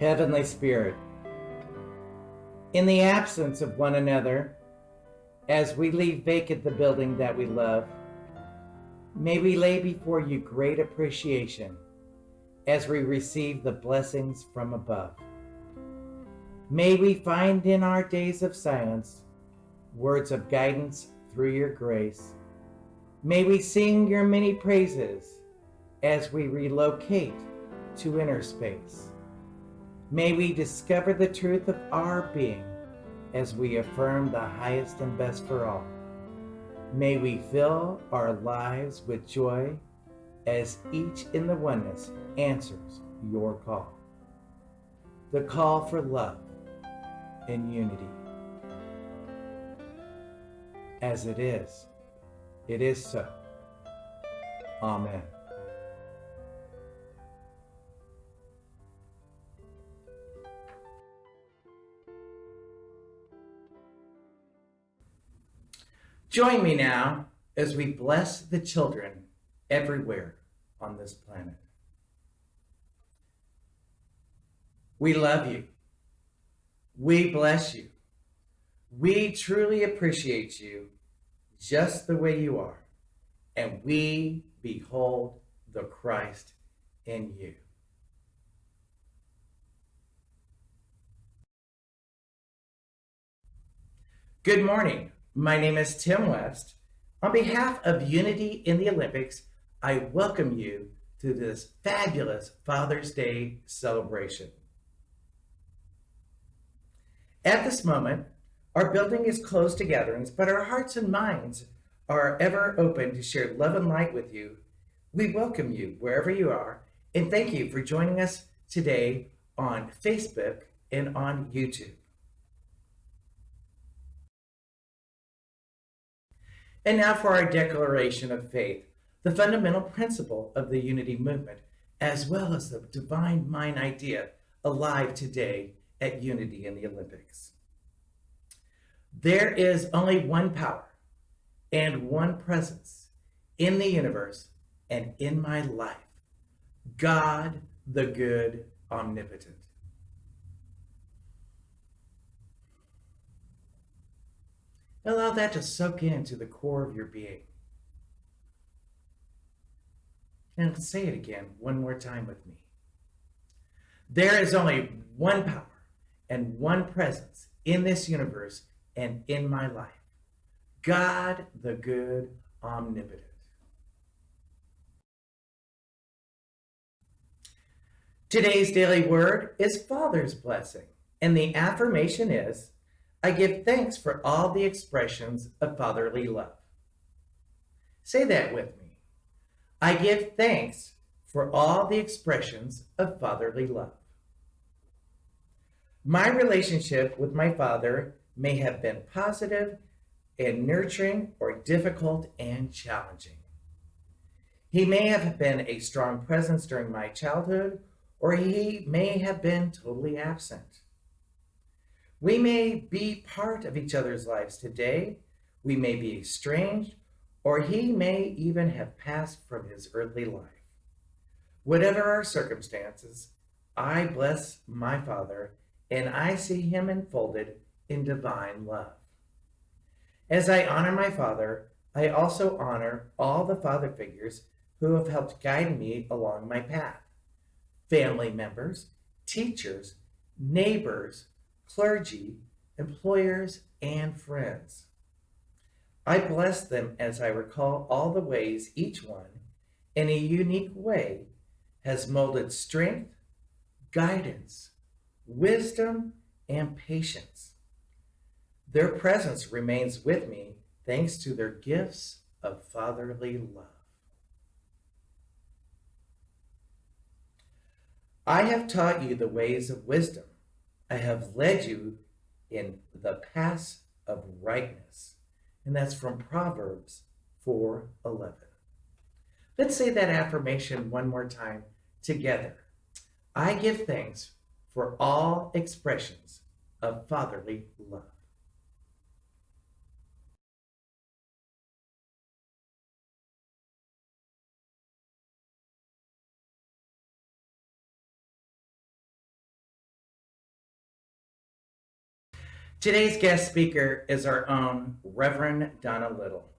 Heavenly Spirit, in the absence of one another, as we leave vacant the building that we love, may we lay before you great appreciation as we receive the blessings from above. May we find in our days of silence words of guidance through your grace. May we sing your many praises as we relocate to inner space. May we discover the truth of our being as we affirm the highest and best for all. May we fill our lives with joy as each in the oneness answers your call. The call for love and unity. As it is so. Amen. Join me now as we bless the children everywhere on this planet. We love you. We bless you. We truly appreciate you just the way you are, and we behold the Christ in you. Good morning. My name is Tim West. On behalf of Unity in the Olympics, I welcome you to this fabulous Father's Day celebration. At this moment, our building is closed to gatherings, but our hearts and minds are ever open to share love and light with you. We welcome you wherever you are, and thank you for joining us today on Facebook and on YouTube. And now for our declaration of faith, the fundamental principle of the unity movement, as well as the divine mind idea alive today at Unity in the Olympics. There is only one power and one presence in the universe and in my life, God, the good, omnipotent. Allow that to soak into the core of your being. And say it again one more time with me. There is only one power and one presence in this universe and in my life. God, the good, omnipotent. Today's daily word is Father's blessing, and the affirmation is, I give thanks for all the expressions of fatherly love. Say that with me. I give thanks for all the expressions of fatherly love. My relationship with my father may have been positive and nurturing or difficult and challenging. He may have been a strong presence during my childhood, or he may have been totally absent. We may be part of each other's lives today, we may be estranged, or he may even have passed from his earthly life. Whatever our circumstances, I bless my Father, and I see him enfolded in divine love. As I honor my Father, I also honor all the father figures who have helped guide me along my path. Family members, teachers, neighbors, clergy, employers, and friends. I bless them as I recall all the ways each one, in a unique way, has molded strength, guidance, wisdom, and patience. Their presence remains with me thanks to their gifts of fatherly love. I have taught you the ways of wisdom. I have led you in the paths of rightness. And that's from Proverbs 4:11. Let's say that affirmation one more time together. I give thanks for all expressions of fatherly love. Today's guest speaker is our own Reverend Donna Little,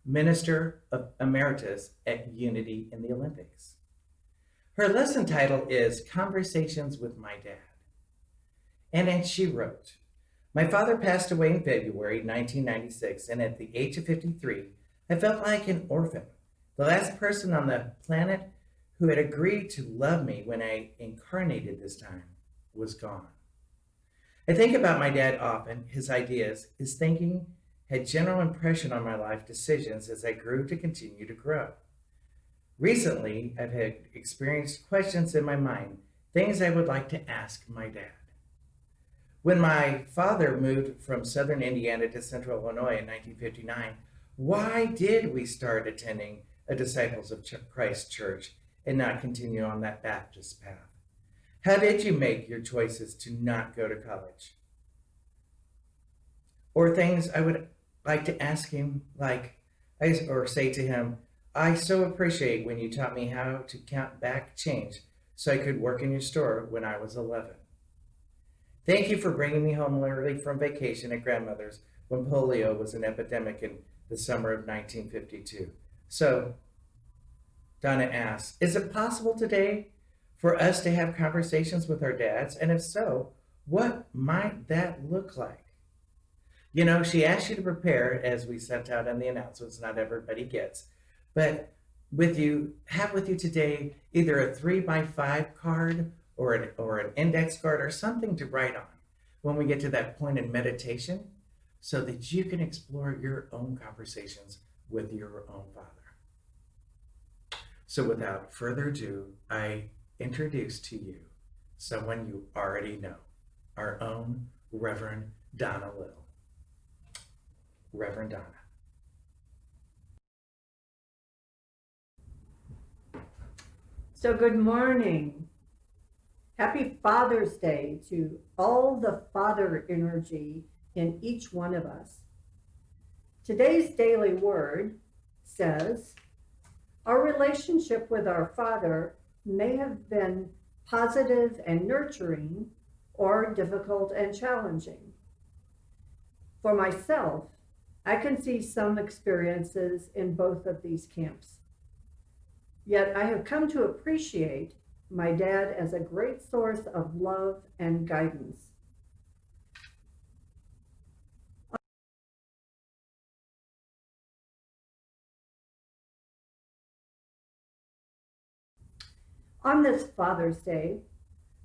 Minister of Emeritus at Unity in the Olympics. Her lesson title is Conversations with My Dad. And then she wrote, "My father passed away in February 1996, and at the age of 53, I felt like an orphan, the last person on the planet who had agreed to love me when I incarnated this time was gone. I think about my dad often, his ideas, his thinking had general impression on my life decisions as I grew to continue to grow. Recently, I've had experienced questions in my mind, things I would like to ask my dad. When my father moved from southern Indiana to central Illinois in 1959, why did we start attending a Disciples of Christ church and not continue on that Baptist path? How did you make your choices to not go to college? Or things I would like to ask him, or say to him, I so appreciate when you taught me how to count back change so I could work in your store when I was 11. Thank you for bringing me home early from vacation at grandmother's when polio was an epidemic in the summer of 1952. So, Donna asks, is it possible today for us to have conversations with our dads? And if so, what might that look like? You know, she asked you to prepare, as we sent out in the announcements, not everybody gets, but have with you today either a 3x5 card or an index card or something to write on when we get to that point in meditation so that you can explore your own conversations with your own father. So without further ado, I introduce to you someone you already know, our own Reverend Donna Little. Reverend Donna. So good morning. Happy Father's Day to all the father energy in each one of us. Today's daily word says, our relationship with our Father may have been positive and nurturing or difficult and challenging. For myself, I can see some experiences in both of these camps. Yet I have come to appreciate my dad as a great source of love and guidance. On this Father's Day,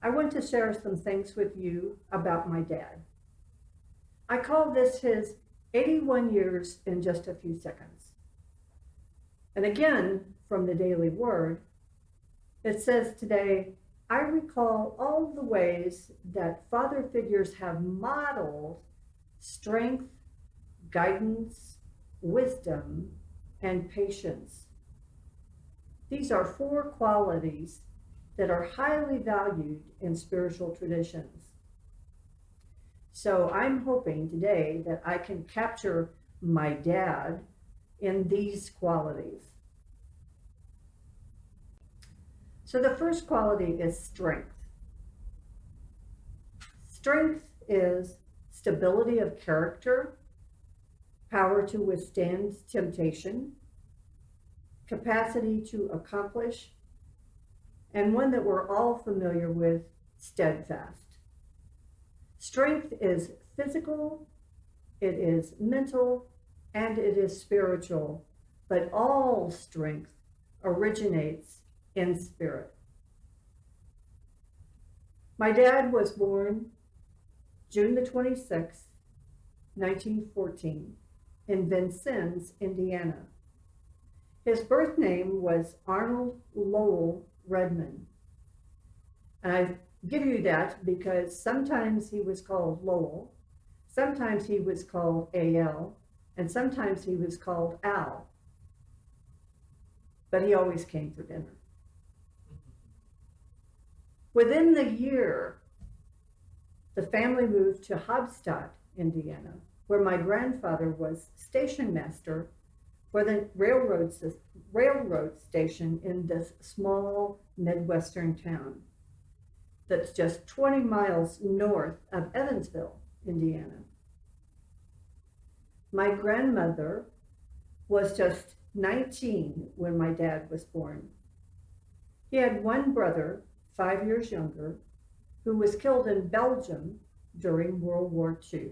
I want to share some things with you about my dad. I call this his 81 years in just a few seconds. And again, from the Daily Word, it says today, I recall all the ways that father figures have modeled strength, guidance, wisdom, and patience. These are 4 qualities that are highly valued in spiritual traditions. So I'm hoping today that I can capture my dad in these qualities. So the first quality is strength. Strength is stability of character, power to withstand temptation, capacity to accomplish, and one that we're all familiar with, steadfast. Strength is physical, it is mental, and it is spiritual, but all strength originates in spirit. My dad was born June the 26th, 1914, in Vincennes, Indiana. His birth name was Arnold Lowell Redmond. And I give you that because sometimes he was called Lowell, sometimes he was called A.L., and sometimes he was called Al. But he always came for dinner. Within the year, the family moved to Hobstadt, Indiana, where my grandfather was station master for the railroad station in this small Midwestern town that's just 20 miles north of Evansville, Indiana. My grandmother was just 19 when my dad was born. He had one brother, 5 years younger, who was killed in Belgium during World War II.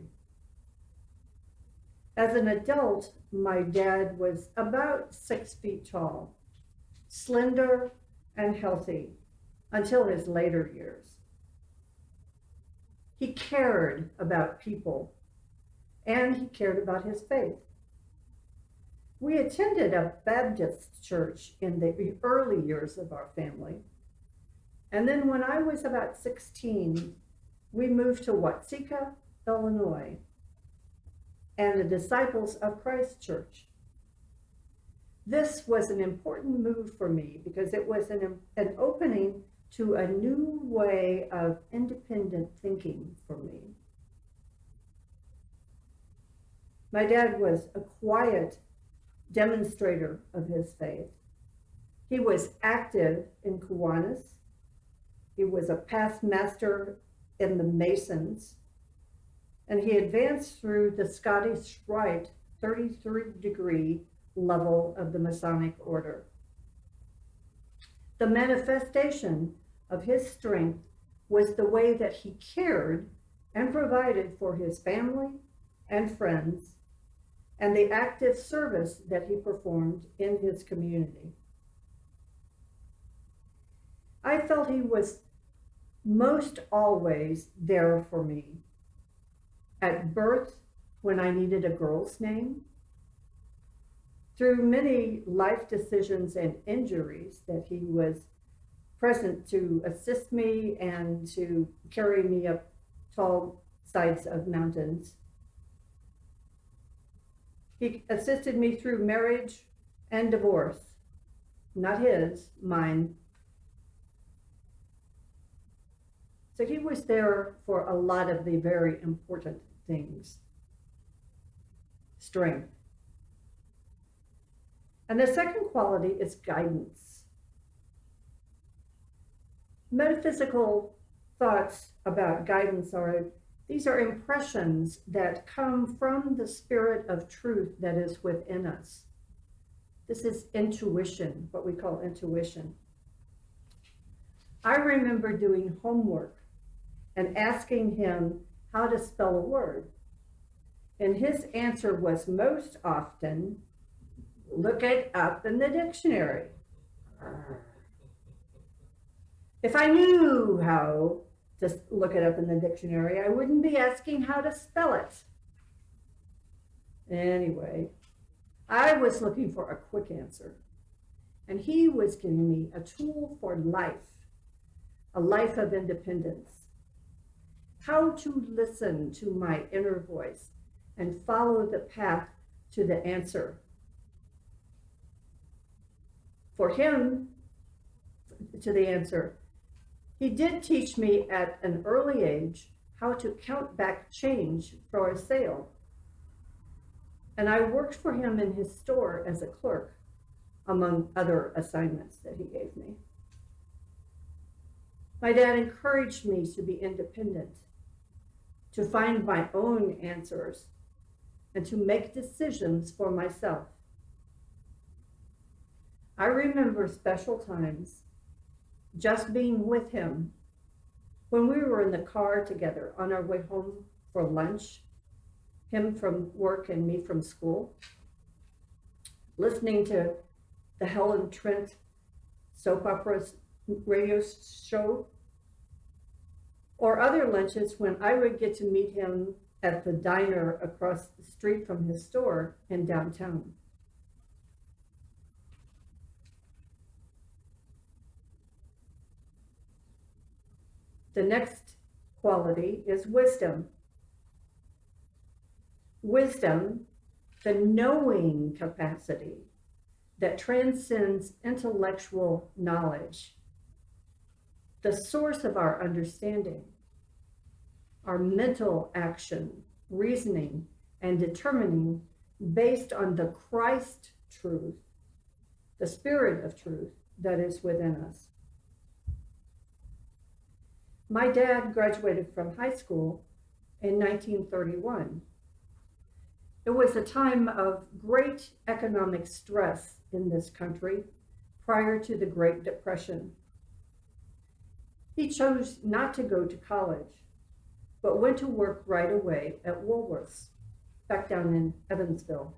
As an adult, my dad was about 6 feet tall, slender and healthy until his later years. He cared about people and he cared about his faith. We attended a Baptist church in the early years of our family. And then when I was about 16, we moved to Watsika, Illinois, and the Disciples of Christ Church. This was an important move for me because it was an opening to a new way of independent thinking for me. My dad was a quiet demonstrator of his faith. He was active in Kiwanis. He was a past master in the Masons, and he advanced through the Scottish Rite 33-degree level of the Masonic order. The manifestation of his strength was the way that he cared and provided for his family and friends, and the active service that he performed in his community. I felt he was most always there for me. At birth, when I needed a girl's name, through many life decisions and injuries that he was present to assist me and to carry me up tall sides of mountains. He assisted me through marriage and divorce, not his, mine. So he was there for a lot of the very important things. Strength. And the second quality is guidance. Metaphysical thoughts about guidance these are impressions that come from the spirit of truth that is within us. This is intuition, what we call intuition. I remember doing homework and asking him how to spell a word. And his answer was most often, look it up in the dictionary. If I knew how to look it up in the dictionary, I wouldn't be asking how to spell it. Anyway, I was looking for a quick answer, and he was giving me a tool for life, a life of independence, how to listen to my inner voice and follow the path to the answer. For him, to the answer. He did teach me at an early age how to count back change for a sale. And I worked for him in his store as a clerk, among other assignments that he gave me. My dad encouraged me to be independent, to find my own answers, and to make decisions for myself. I remember special times just being with him when we were in the car together on our way home for lunch, him from work and me from school, listening to the Helen Trent soap opera radio show, or other lunches when I would get to meet him at the diner across the street from his store in downtown. The next quality is wisdom. Wisdom, the knowing capacity that transcends intellectual knowledge, the source of our understanding, our mental action, reasoning, and determining based on the Christ truth, the spirit of truth that is within us. My dad graduated from high school in 1931, It was a time of great economic stress in this country prior to the Great Depression. He chose not to go to college, but went to work right away at Woolworth's, back down in Evansville.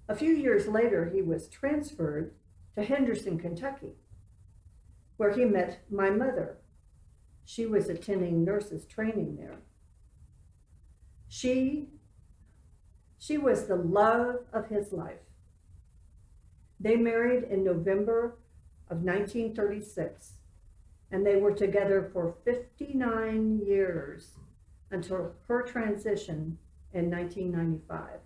A few years later, he was transferred to Henderson, Kentucky, where he met my mother. She was attending nurses training there. She was the love of his life. They married in November of 1936, and they were together for 59 years until her transition in 1995.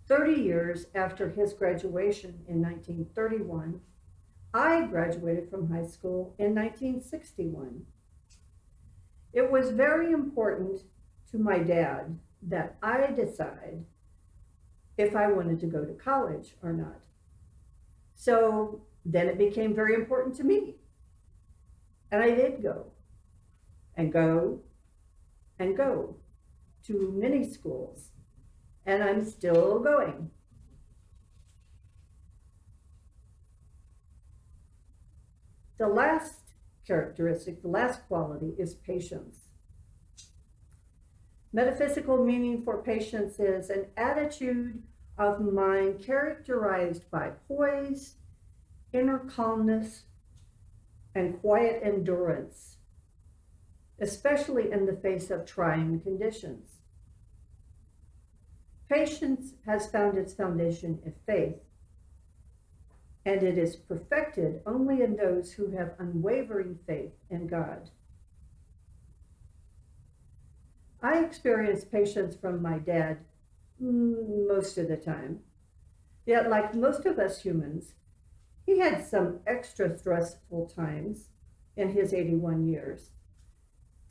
30 years after his graduation in 1931, I graduated from high school in 1961. It was very important to my dad that I decide if I wanted to go to college or not. So then it became very important to me. And I did go and go and go to many schools. And I'm still going. The last characteristic, the last quality is patience. Metaphysical meaning for patience is an attitude of mind characterized by poise, inner calmness, and quiet endurance, especially in the face of trying conditions. Patience has found its foundation in faith, and it is perfected only in those who have unwavering faith in God. I experienced patience from my dad most of the time, yet like most of us humans, he had some extra stressful times in his 81 years,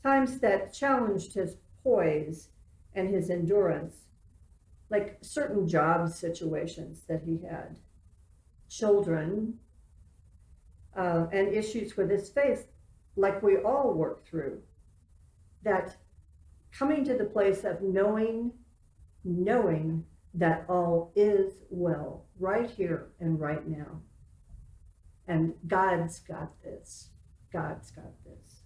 times that challenged his poise and his endurance, like certain job situations that he had, children, and issues with his faith, like we all work through, that coming to the place of knowing that all is well right here and right now. And God's got this. God's got this.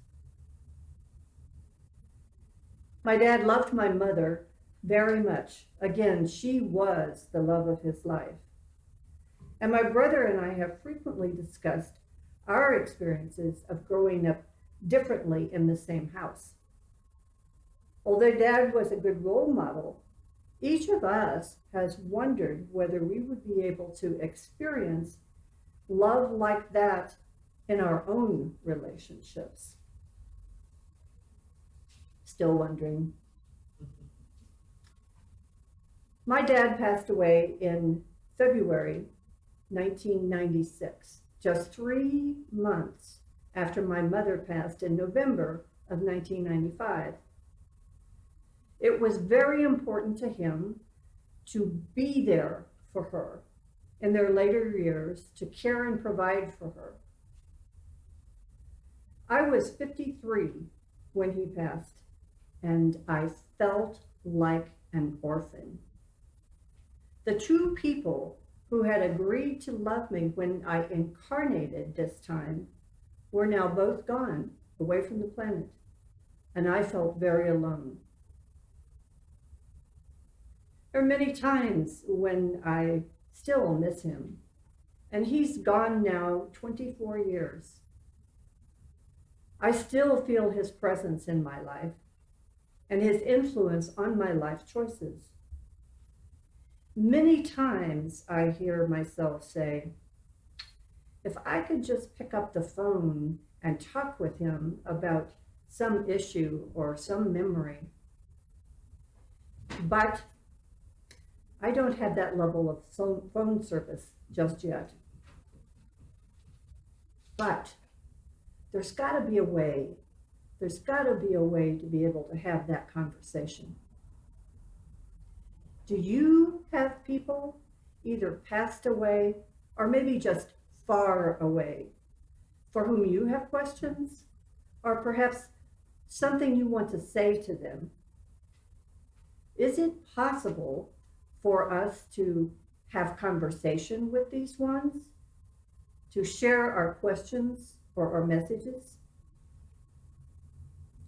My dad loved my mother very much. Again, she was the love of his life. And my brother and I have frequently discussed our experiences of growing up differently in the same house. Although Dad was a good role model, each of us has wondered whether we would be able to experience love like that in our own relationships. Still wondering. My dad passed away in February 1996, just 3 months after my mother passed in November of 1995. It was very important to him to be there for her in their later years, to care and provide for her. I was 53 when he passed, and I felt like an orphan. The two people who had agreed to love me when I incarnated this time were now both gone, away from the planet, and I felt very alone. There are many times when I still miss him, and he's gone now 24 years. I still feel his presence in my life and his influence on my life choices. Many times I hear myself say, if I could just pick up the phone and talk with him about some issue or some memory. But I don't have that level of phone service just yet. But there's got to be a way. There's got to be a way to be able to have that conversation. Do you have people either passed away or maybe just far away for whom you have questions, or perhaps something you want to say to them. Is it possible for us to have conversation with these ones, to share our questions or our messages?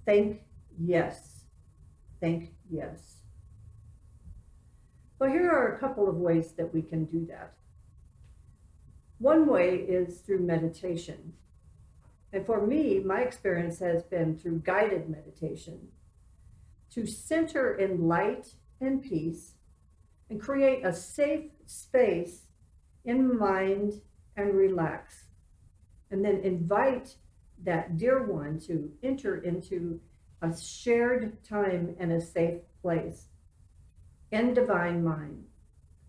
Think yes. Think yes. Well, here are a couple of ways that we can do that. One way is through meditation. And for me, my experience has been through guided meditation to center in light and peace and create a safe space in mind and relax. And then invite that dear one to enter into a shared time and a safe place in divine mind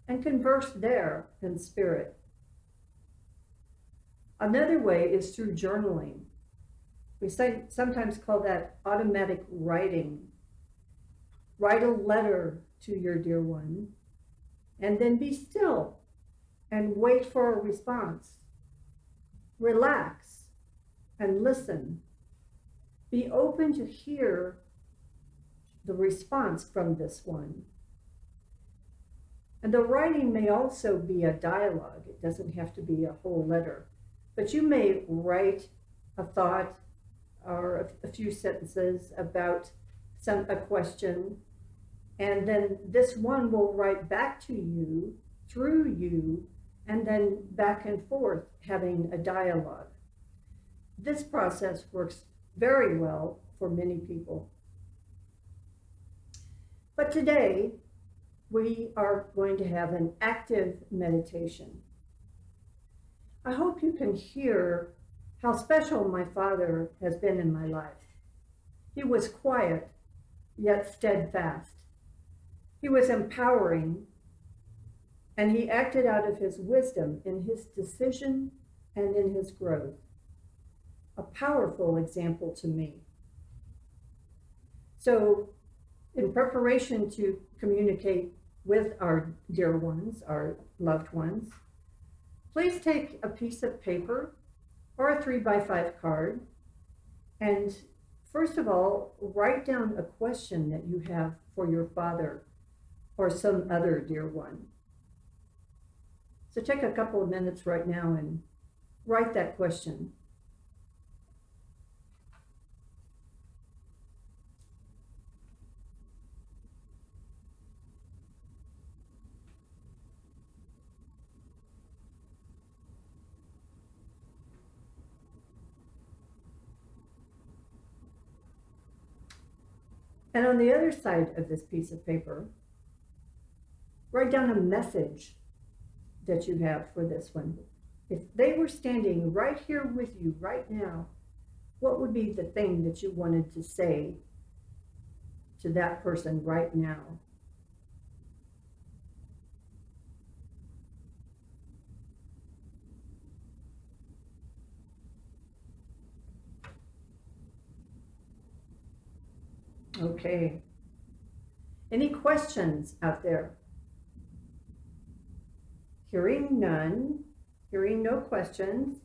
and converse there in spirit. Another way is through journaling. We sometimes call that automatic writing. Write a letter to your dear one and then be still and wait for a response. Relax and listen. Be open to hear the response from this one. And the writing may also be a dialogue. It doesn't have to be a whole letter. But you may write a thought or a few sentences about a question, and then this one will write back to you, through you, and then back and forth, having a dialogue. This process works very well for many people. But today, we are going to have an active meditation. I hope you can hear how special my father has been in my life. He was quiet, yet steadfast. He was empowering, and he acted out of his wisdom in his decision and in his growth. A powerful example to me. So, in preparation to communicate with our dear ones, our loved ones, please take a piece of paper or a 3x5 card, and first of all, write down a question that you have for your father or some other dear one. So take a couple of minutes right now and write that question. And on the other side of this piece of paper, write down a message that you have for this one. If they were standing right here with you right now, what would be the thing that you wanted to say to that person right now? Okay. Any questions out there? Hearing none, hearing no questions,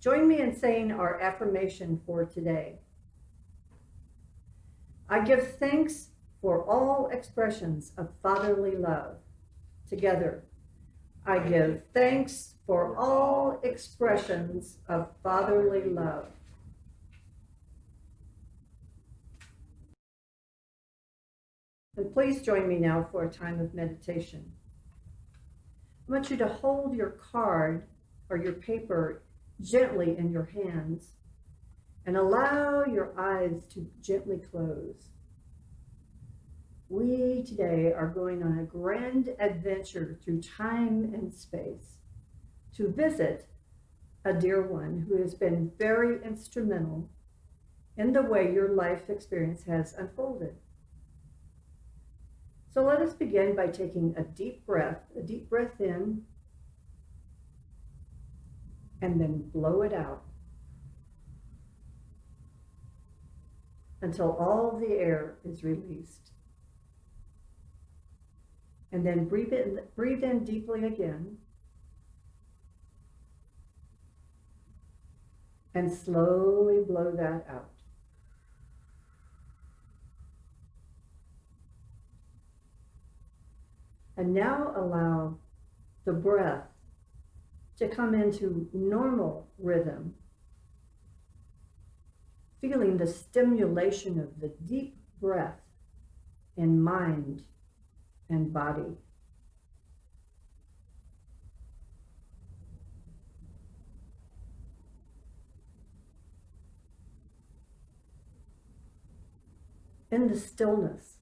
join me in saying our affirmation for today. I give thanks for all expressions of fatherly love. Together, I give thanks for all expressions of fatherly love. And please join me now for a time of meditation. I want you to hold your card or your paper gently in your hands and allow your eyes to gently close. We today are going on a grand adventure through time and space to visit a dear one who has been very instrumental in the way your life experience has unfolded. So let us begin by taking a deep breath in, and then blow it out until all the air is released. And then breathe in deeply again, and slowly blow that out. And now allow the breath to come into normal rhythm, feeling the stimulation of the deep breath in mind and body. In the stillness,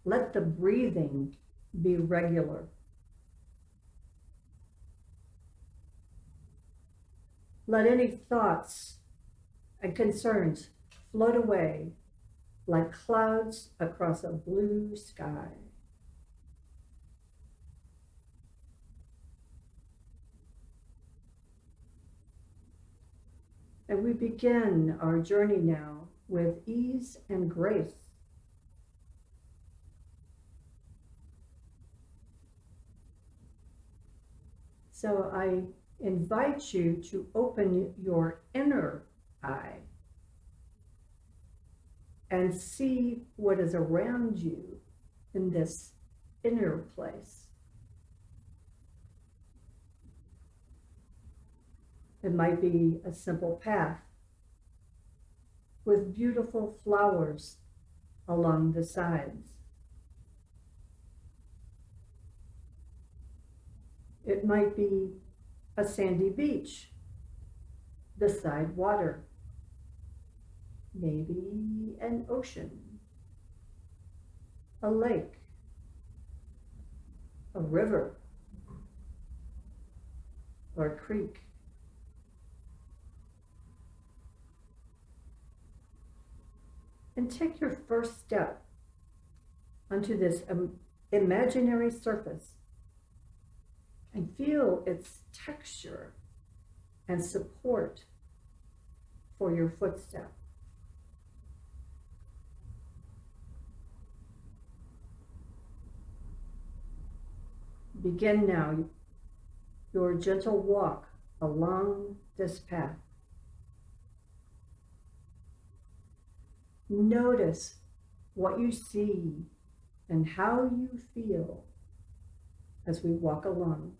let the breathing be regular. Let any thoughts and concerns float away like clouds across a blue sky. And we begin our journey now with ease and grace. So I invite you to open your inner eye and see what is around you in this inner place. It might be a simple path with beautiful flowers along the sides. It might be a sandy beach beside water, maybe an ocean, a lake, a river, or a creek. And take your first step onto this imaginary surface and feel its texture and support for your footstep. Begin now your gentle walk along this path. Notice what you see and how you feel as we walk along.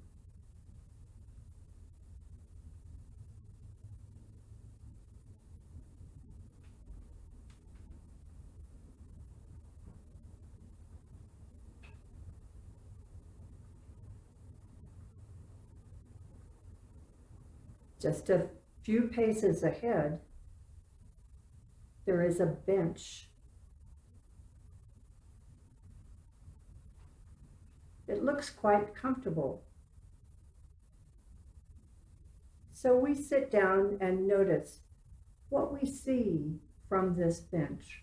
Just a few paces ahead, there is a bench. It looks quite comfortable. So we sit down and notice what we see from this bench.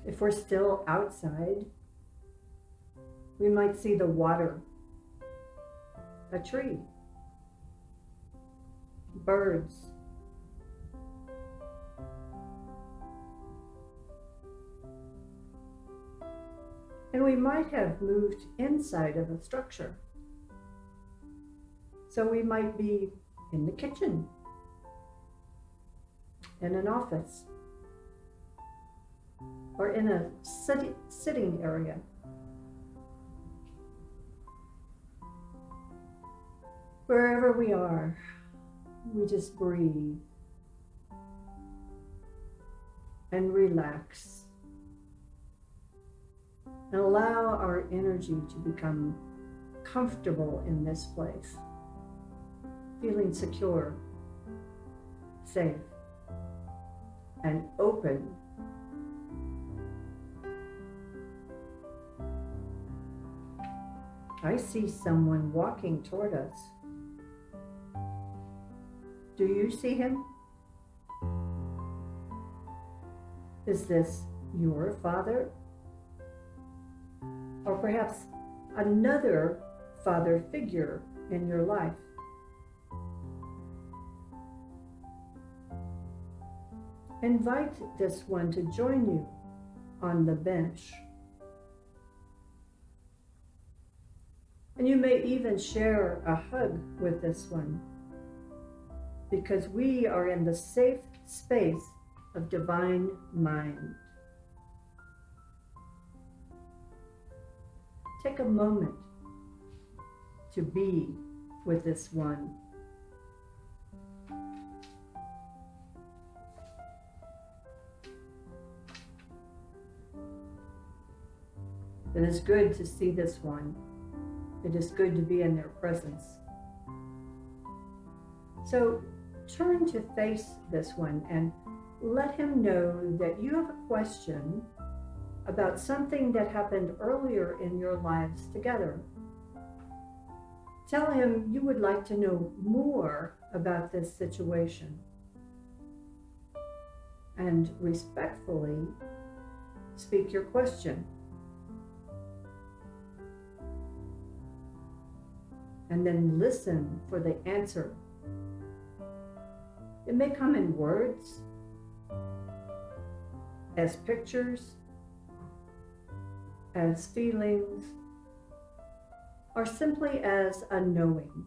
If we're still outside, we might see the water, a tree, birds, and we might have moved inside of a structure. So we might be in the kitchen, in an office, or in a sitting area. Wherever we are, we just breathe and relax and allow our energy to become comfortable in this place, feeling secure, safe, and open. I see someone walking toward us. Do you see him? Is this your father? Or perhaps another father figure in your life? Invite this one to join you on the bench. And you may even share a hug with this one. because we are in the safe space of divine mind. Take a moment to be with this one. It is good to see this one. It is good to be in their presence. So turn to face this one and let him know that you have a question about something that happened earlier in your lives together. Tell him you would like to know more about this situation. And respectfully speak your question. And then listen for the answer. It may come in words, as pictures, as feelings, or simply as a knowing.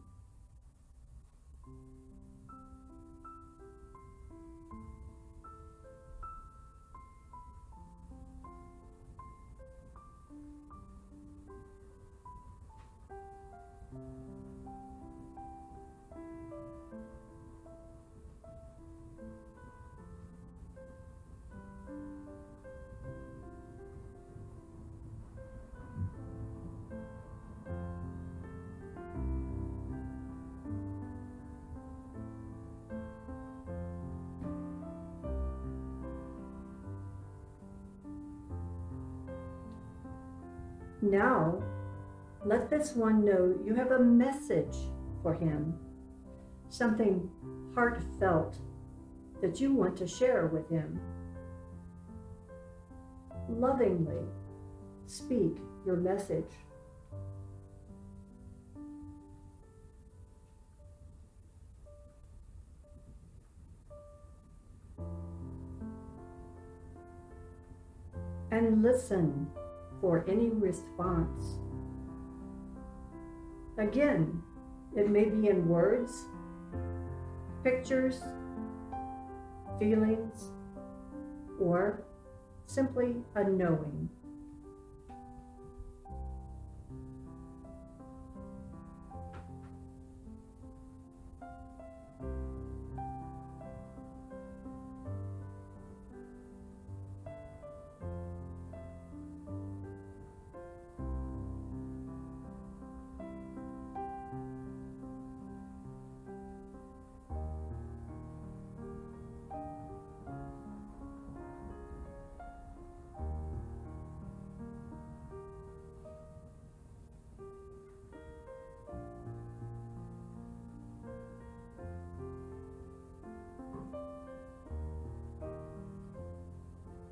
Now, let this one know you have a message for him, something heartfelt that you want to share with him. Lovingly speak your message. And listen for any response. Again, it may be in words, pictures, feelings, or simply a knowing.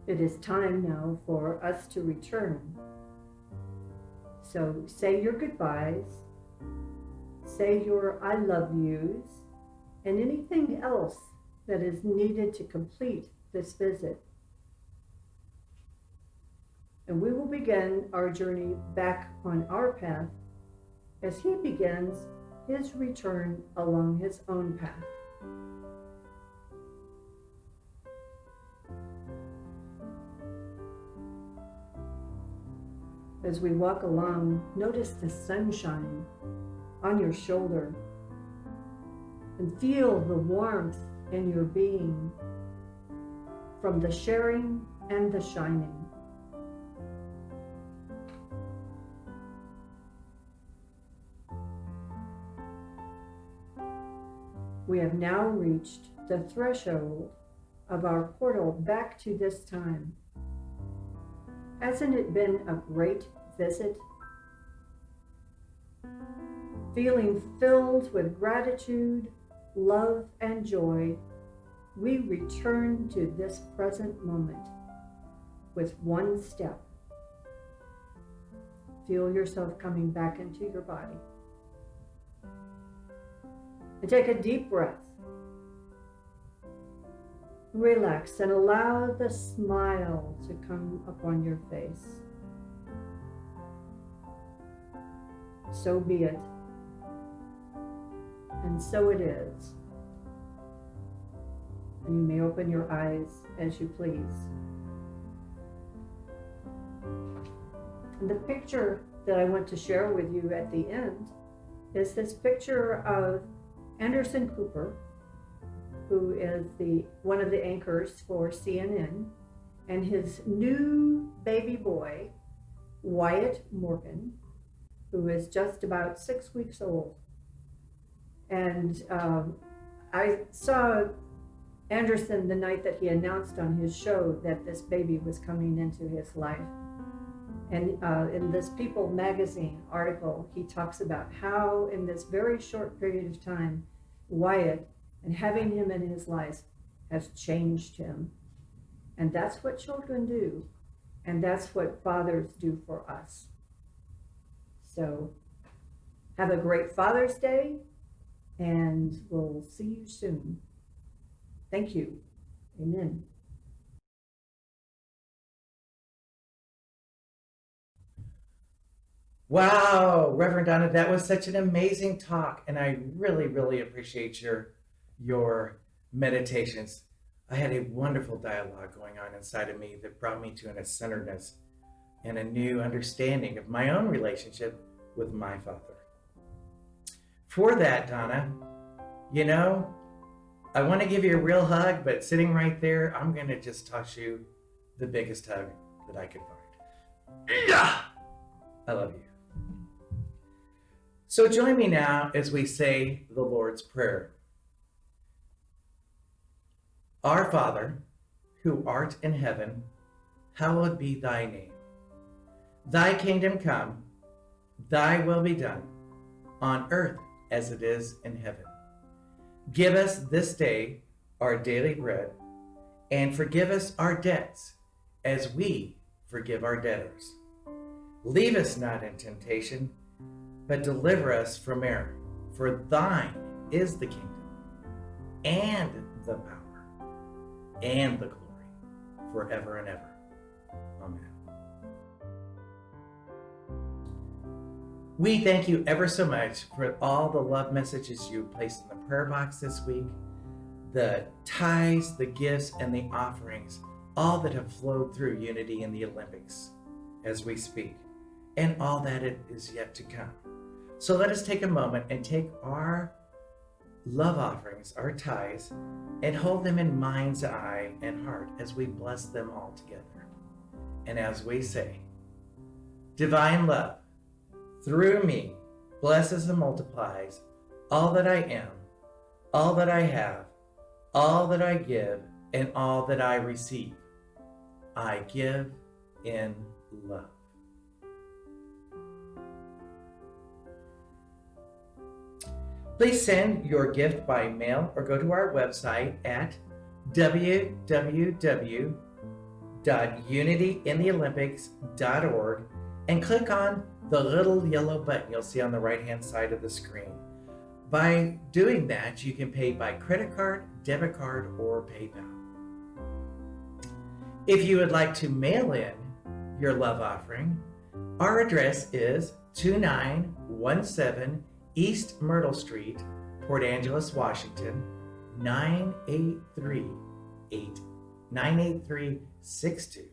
It is time now for us to return. So say your goodbyes, say your I love yous, and anything else that is needed to complete this visit. And we will begin our journey back on our path as he begins his return along his own path. As we walk along, notice the sunshine on your shoulder and feel the warmth in your being from the sharing and the shining. We have now reached the threshold of our portal back to this time. Hasn't it been a great visit? Feeling filled with gratitude, love, and joy, we return to this present moment with one step. Feel yourself coming back into your body. And take a deep breath. Relax and allow the smile to come upon your face. So be it. And so it is. You may open your eyes as you please. And the picture that I want to share with you at the end is this picture of Anderson Cooper, who is one of the anchors for CNN, and his new baby boy, Wyatt Morgan, who is just about 6 weeks old. And I saw Anderson the night that he announced on his show that this baby was coming into his life. And in this People magazine article, he talks about how in this very short period of time, Wyatt and having him in his life has changed him. And that's what children do. And that's what fathers do for us. So have a great Father's Day, and we'll see you soon. Thank you. Amen. Wow, Reverend Donna, that was such an amazing talk, and I really, really appreciate your meditations. I had a wonderful dialogue going on inside of me that brought me to a centeredness and a new understanding of my own relationship with my Father. For that, Donna, I want to give you a real hug, but sitting right there, I'm going to just toss you the biggest hug that I could find. Yeah! I love you. So join me now as we say the Lord's Prayer. Our Father, who art in heaven, hallowed be thy name. Thy kingdom come, thy will be done, on earth as it is in heaven. Give us this day our daily bread, and forgive us our debts, as we forgive our debtors. Leave us not in temptation, but deliver us from error. For thine is the kingdom, and the power, and the glory, forever and ever. Amen. We thank you ever so much for all the love messages you placed in the prayer box this week, the tithes, the gifts, and the offerings, all that have flowed through Unity in the Olympics as we speak, and all that it is yet to come. So let us take a moment and take our love offerings, our tithes, and hold them in mind's eye and heart as we bless them all together. And as we say, divine love, through me, blesses and multiplies all that I am, all that I have, all that I give, and all that I receive. I give in love. Please send your gift by mail or go to our website at www.unityintheolympics.org and click on the little yellow button you'll see on the right-hand side of the screen. By doing that, you can pay by credit card, debit card, or PayPal. If you would like to mail in your love offering, our address is 2917 East Myrtle Street, Port Angeles, Washington, 98362.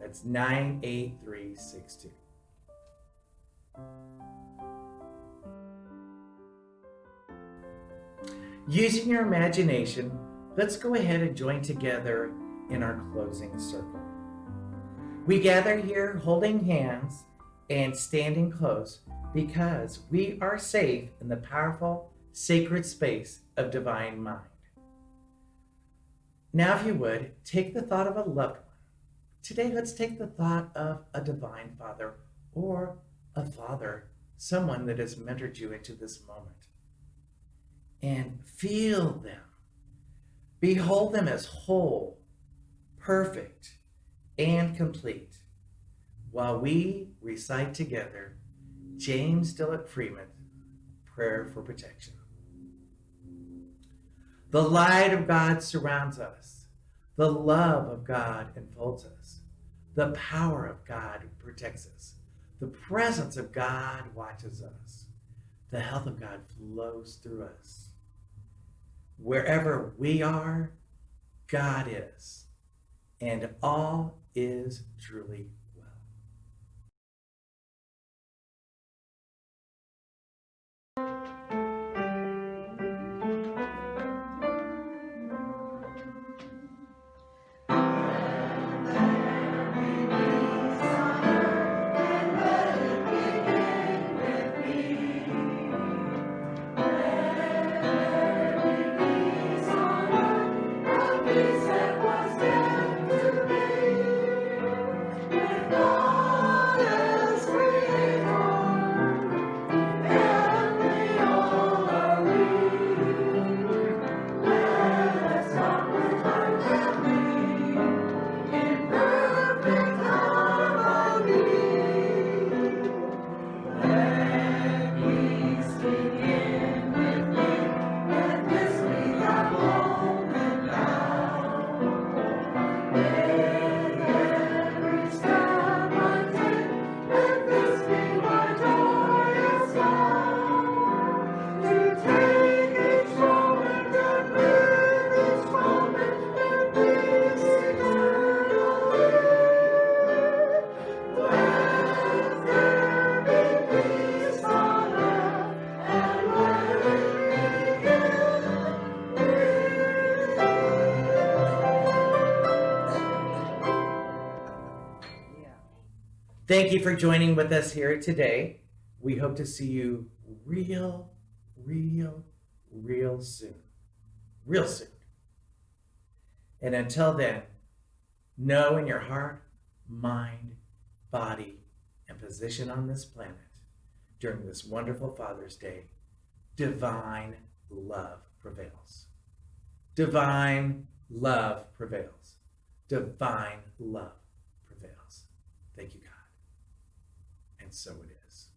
That's 98362. Using your imagination, let's go ahead and join together in our closing circle. We gather here holding hands and standing close because we are safe in the powerful, sacred space of divine mind. Now, if you would, take the thought of a loved one. Today, let's take the thought of a divine father or a father, someone that has mentored you into this moment. And feel them. Behold them as whole, perfect, and complete, while we recite together James Dillett Freeman's Prayer for Protection. The light of God surrounds us. The love of God enfolds us. The power of God protects us. The presence of God watches us. The health of God flows through us. Wherever we are, God is, and all is truly well. Thank you for joining with us here today. We hope to see you real soon. Real soon. And until then, know in your heart, mind, body, and position on this planet during this wonderful Father's Day, divine love prevails. Divine love prevails. Divine love prevails. Thank you, God. And so it is.